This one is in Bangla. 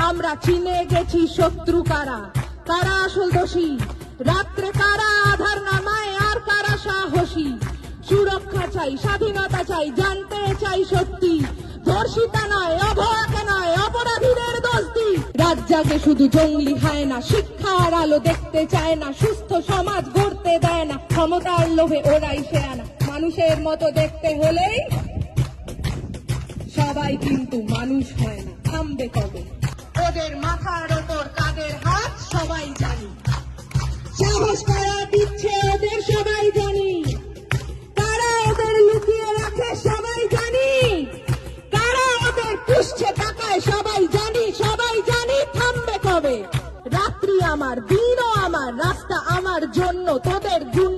আমরা চিনে গেছি শত্রু কারা, কারা আসল দোষী, রাত্রে কারা আধার নামায় আর কারা সাহসী। সুরক্ষা চাই, স্বাধীনতা চাই, জানতে চাই সত্যি, ধর্ষিতা নয়, অভয়াকে নয়, অপরাধীদের দোষী। রাত জাগে শুধু জঙ্গলি হয় না, শিক্ষার আলো দেখতে চায় না, সুস্থ সমাজ গড়তে দেয় না, ক্ষমতার লোভে ওরাই সে আনা। মানুষের মতো দেখতে হলেই সবাই কিন্তু মানুষ হয় না, থামবে কবে? ওদের মাথার ওপর কাদের হাত সবাই জানি, সাহস কারা দিচ্ছে ওদের সবাই জানি, কারা ওদের লুকিয়ে রাখে সবাই জানি, কারা ওদের পুষছে টাকায় সবাই জানি, সবাই জানি। থামবে কবে? রাত্রি আমার, দিনও আমার, রাস্তা আমার জন্য, তোদের গুণ